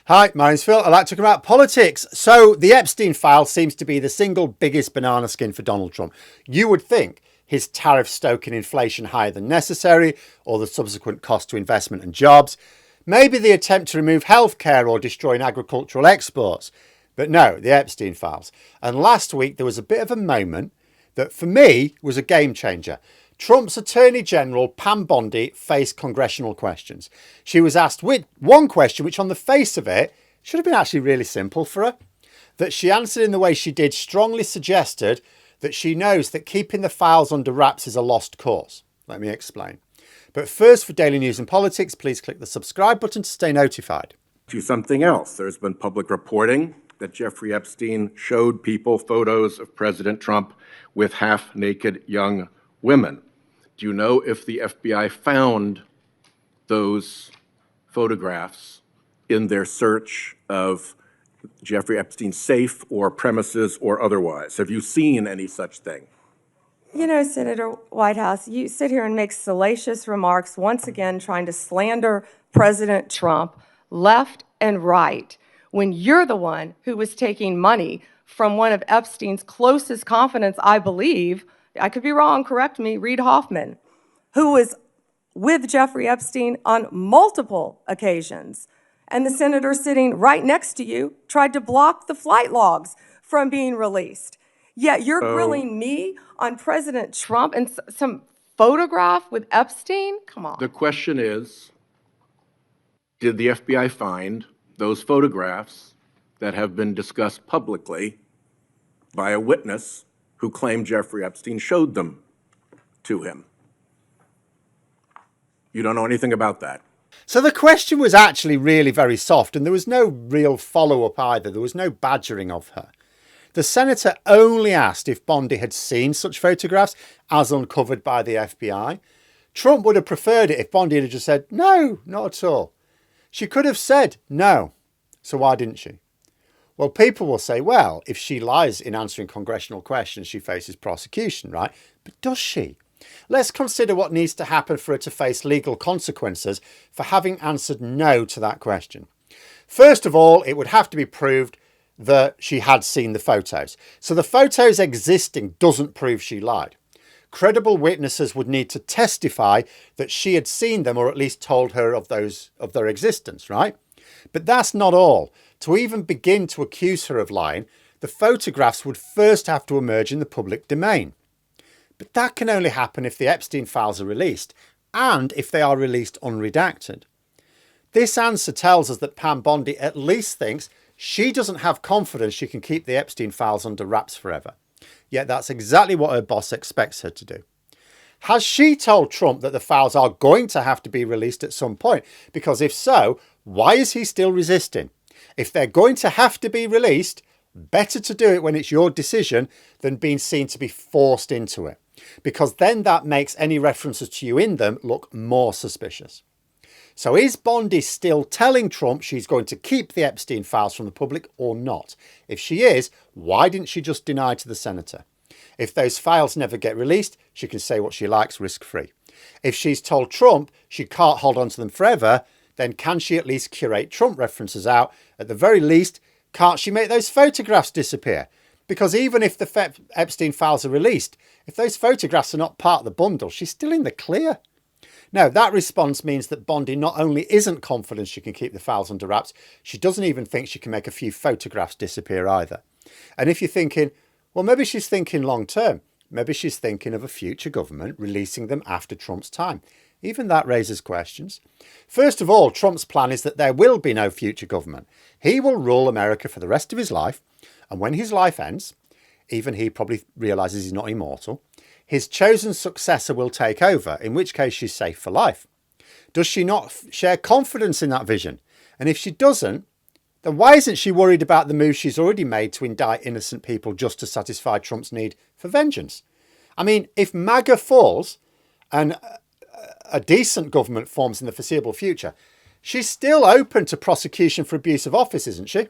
Hi, my name's Phil. I like talking about politics. So the Epstein Files seems to be the single biggest banana skin for Donald Trump. You would think his tariff stoking inflation higher than necessary, or the subsequent cost to investment and jobs, maybe the attempt to remove healthcare or destroying agricultural exports. But no, the Epstein Files. And last week there was a bit of a moment that for me was a game changer. Trump's Attorney General, Pam Bondi, faced congressional questions. She was asked one question, which on the face of it should have been actually really simple for her. That she answered in the way she did strongly suggested that she knows that keeping the files under wraps is a lost cause. Let me explain. But first, for daily news and politics, please click the subscribe button to stay notified. To something else, there's been public reporting that Jeffrey Epstein showed people photos of President Trump with half-naked young women. Do you know if the FBI found those photographs in their search of Jeffrey Epstein's safe or premises or otherwise? Have you seen any such thing? You know, Senator Whitehouse, you sit here and make salacious remarks, once again trying to slander President Trump left and right, when you're the one who was taking money from one of Epstein's closest confidants, I believe, I could be wrong, correct me, Reid Hoffman, who was with Jeffrey Epstein on multiple occasions. And the senator sitting right next to you tried to block the flight logs from being released. Yet you're grilling me on President Trump and some photograph with Epstein? Come on. The question is, did the FBI find those photographs that have been discussed publicly by a witness who claimed Jeffrey Epstein showed them to him? You don't know anything about that. So the question was actually really very soft, and there was no real follow-up either. There was no badgering of her. The senator only asked if Bondi had seen such photographs as uncovered by the FBI. Trump would have preferred it if Bondi had just said, no, not at all. She could have said no. So why didn't she? Well, people will say, well, if she lies in answering congressional questions, she faces prosecution, right? But does she? Let's consider what needs to happen for her to face legal consequences for having answered no to that question. First of all, it would have to be proved that she had seen the photos. So the photos existing doesn't prove she lied. Credible witnesses would need to testify that she had seen them, or at least told her of their existence, right? But that's not all. To even begin to accuse her of lying, the photographs would first have to emerge in the public domain. But that can only happen if the Epstein files are released, and if they are released unredacted. This answer tells us that Pam Bondi at least thinks she doesn't have confidence she can keep the Epstein files under wraps forever. Yet that's exactly what her boss expects her to do. Has she told Trump that the files are going to have to be released at some point? Because if so, why is he still resisting? If they're going to have to be released, better to do it when it's your decision than being seen to be forced into it. Because then that makes any references to you in them look more suspicious. So is Bondi still telling Trump she's going to keep the Epstein files from the public or not? If she is, why didn't she just deny to the senator? If those files never get released, she can say what she likes risk-free. If she's told Trump she can't hold on to them forever, then can she at least curate Trump references out? At the very least, can't she make those photographs disappear? Because even if the Epstein files are released, if those photographs are not part of the bundle, she's still in the clear. Now, that response means that Bondi not only isn't confident she can keep the files under wraps, she doesn't even think she can make a few photographs disappear either. And if you're thinking, well, maybe she's thinking long term, maybe she's thinking of a future government releasing them after Trump's time. Even that raises questions. First of all, Trump's plan is that there will be no future government. He will rule America for the rest of his life. And when his life ends, even he probably realizes he's not immortal, his chosen successor will take over, in which case she's safe for life. Does she not share confidence in that vision? And if she doesn't, then why isn't she worried about the move she's already made to indict innocent people just to satisfy Trump's need for vengeance? I mean, if MAGA falls and a decent government forms in the foreseeable future, she's still open to prosecution for abuse of office, isn't she?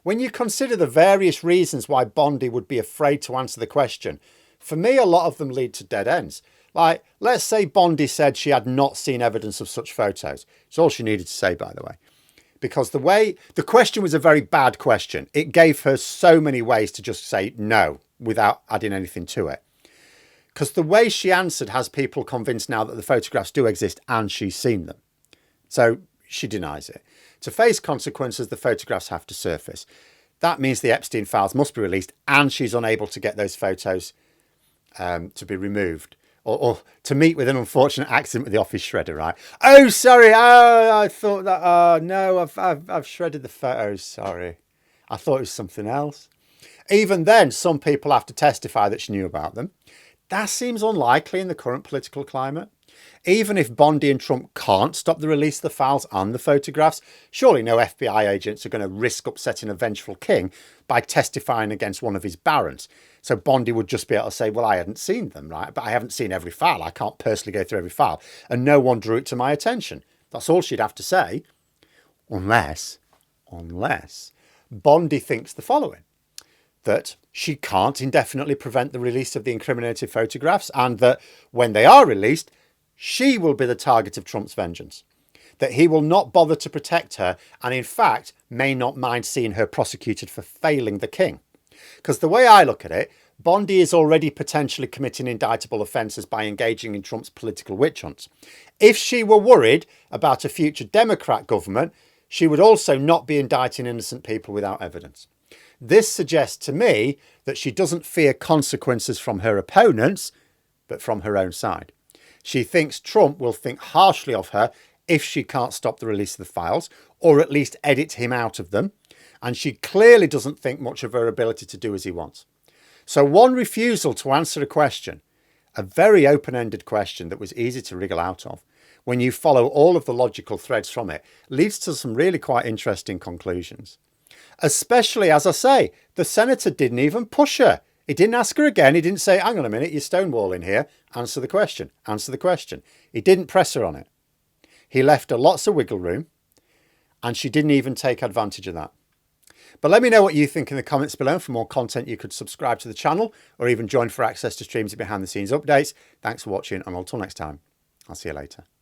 When you consider the various reasons why Bondi would be afraid to answer the question, for me, a lot of them lead to dead ends. Like, let's say Bondi said she had not seen evidence of such photos. It's all she needed to say, by the way. because the question was a very bad question. It gave her so many ways to just say no without adding anything to it. Because the way she answered has people convinced now that the photographs do exist and she's seen them. So she denies it. To face consequences, the photographs have to surface. That means the Epstein Files must be released and she's unable to get those photos to be removed. Or to meet with an unfortunate accident with the office shredder, right? Oh, sorry. Oh, I thought that. Oh, no, I've shredded the photos. Sorry. I thought it was something else. Even then, some people have to testify that she knew about them. That seems unlikely in the current political climate. Even if Bondi and Trump can't stop the release of the files and the photographs, surely no FBI agents are going to risk upsetting a vengeful king by testifying against one of his barons. So Bondi would just be able to say, well, I hadn't seen them, right? But I haven't seen every file. I can't personally go through every file. And no one drew it to my attention. That's all she'd have to say. Unless Bondi thinks the following: that she can't indefinitely prevent the release of the incriminated photographs, and that when they are released, she will be the target of Trump's vengeance. That he will not bother to protect her, and in fact may not mind seeing her prosecuted for failing the king. Because the way I look at it, Bondi is already potentially committing indictable offences by engaging in Trump's political witch hunt. If she were worried about a future Democrat government, she would also not be indicting innocent people without evidence. This suggests to me that she doesn't fear consequences from her opponents, but from her own side. She thinks Trump will think harshly of her if she can't stop the release of the files, or at least edit him out of them. And she clearly doesn't think much of her ability to do as he wants. So one refusal to answer a question, a very open-ended question that was easy to wriggle out of, when you follow all of the logical threads from it, leads to some really quite interesting conclusions. Especially, as I say, the senator didn't even push her. He didn't ask her again. He didn't say, hang on a minute, you're stonewalling here. Answer the question. Answer the question. He didn't press her on it. He left her lots of wiggle room, and she didn't even take advantage of that. But let me know what you think in the comments below. For more content, you could subscribe to the channel or even join for access to streams and behind the scenes updates. Thanks for watching, and until next time, I'll see you later.